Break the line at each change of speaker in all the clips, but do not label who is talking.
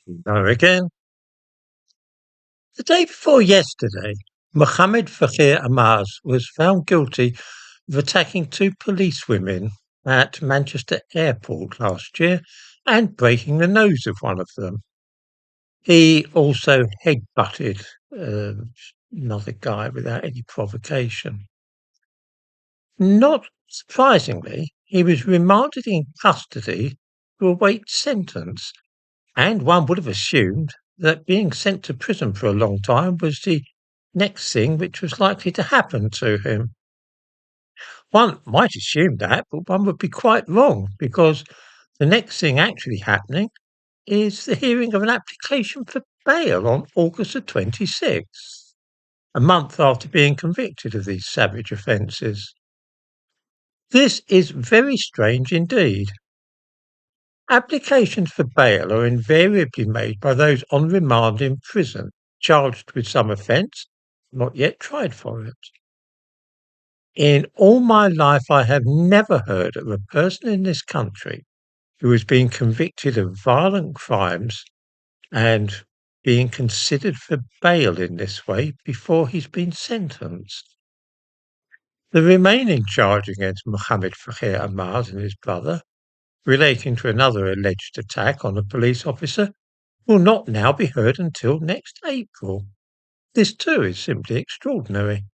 No, again. The day before yesterday, Mohammed Fahir Amaaz was found guilty of attacking two policewomen at Manchester Airport last year and breaking the nose of one of them. He also headbutted another guy without any provocation. Not surprisingly, he was remanded in custody to await sentence, and one would have assumed that being sent to prison for a long time was the next thing which was likely to happen to him. One might assume that, but one would be quite wrong, because the next thing actually happening is the hearing of an application for bail on August the 26th, a month after being convicted of these savage offences. This is very strange indeed. Applications for bail are invariably made by those on remand in prison, charged with some offence, not yet tried for it. In all my life, I have never heard of a person in this country who has been convicted of violent crimes and being considered for bail in this way before he's been sentenced. The remaining charge against Mohammed Fahir Amaaz and his brother, relating to another alleged attack on a police officer, will not now be heard until next April. This too is simply extraordinary.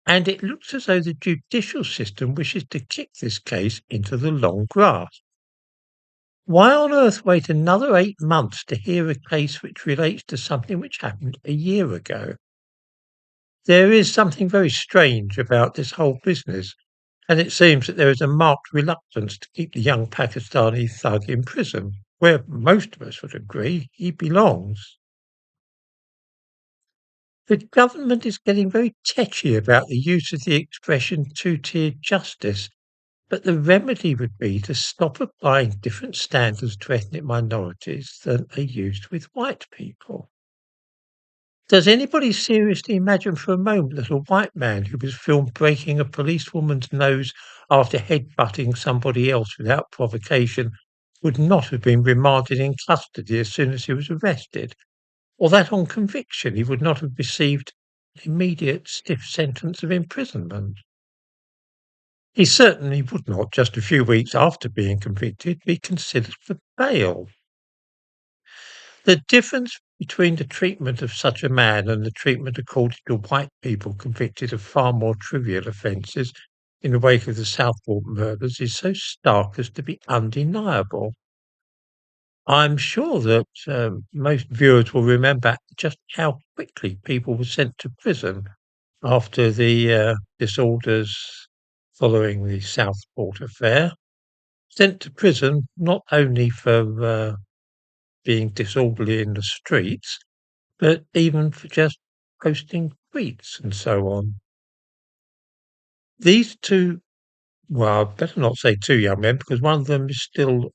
And it looks as though the judicial system wishes to kick this case into the long grass. Why on earth wait another 8 months to hear a case which relates to something which happened a year ago? There is something very strange about this whole business, and it seems that there is a marked reluctance to keep the young Pakistani thug in prison, where most of us would agree he belongs. The government is getting very tetchy about the use of the expression two-tiered justice, but the remedy would be to stop applying different standards to ethnic minorities than are used with white people. Does anybody seriously imagine for a moment that a white man who was filmed breaking a policewoman's nose after headbutting somebody else without provocation would not have been remanded in custody as soon as he was arrested, or that on conviction he would not have received an immediate stiff sentence of imprisonment? He certainly would not, just a few weeks after being convicted, be considered for bail. The difference between the treatment of such a man and the treatment accorded to white people convicted of far more trivial offences in the wake of the Southport murders is so stark as to be undeniable. I'm sure that most viewers will remember just how quickly people were sent to prison after the disorders following the Southport affair. Sent to prison not only for being disorderly in the streets, but even for just posting tweets and so on. These two, well, I better not say two young men, because one of them is still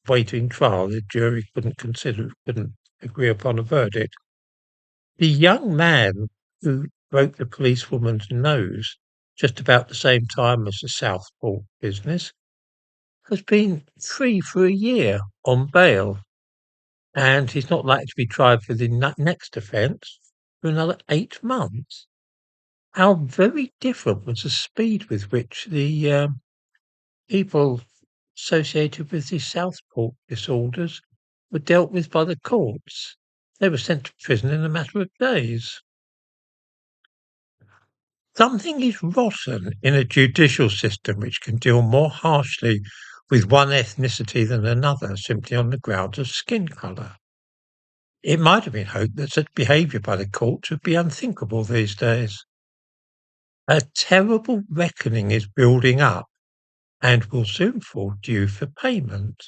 waiting trial. The jury couldn't agree upon a verdict. The young man who broke the policewoman's nose just about the same time as the Southport business has been free for a year on bail, and he's not likely to be tried for the next offence for another 8 months. How very different was the speed with which the people associated with the Southport disorders were dealt with by the courts. They were sent to prison in a matter of days. Something is rotten in a judicial system which can deal more harshly with one ethnicity than another simply on the grounds of skin colour. It might have been hoped that such behaviour by the courts would be unthinkable these days. A terrible reckoning is building up and will soon fall due for payment.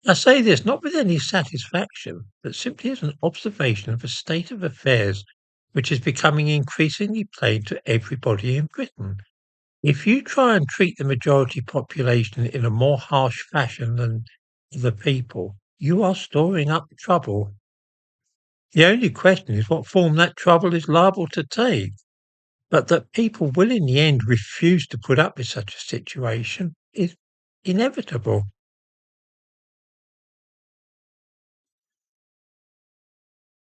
I say this not with any satisfaction, but simply as an observation of a state of affairs which is becoming increasingly plain to everybody in Britain. If you try and treat the majority population in a more harsh fashion than the people, you are storing up trouble. The only question is what form that trouble is liable to take. But that people will in the end refuse to put up with such a situation is inevitable.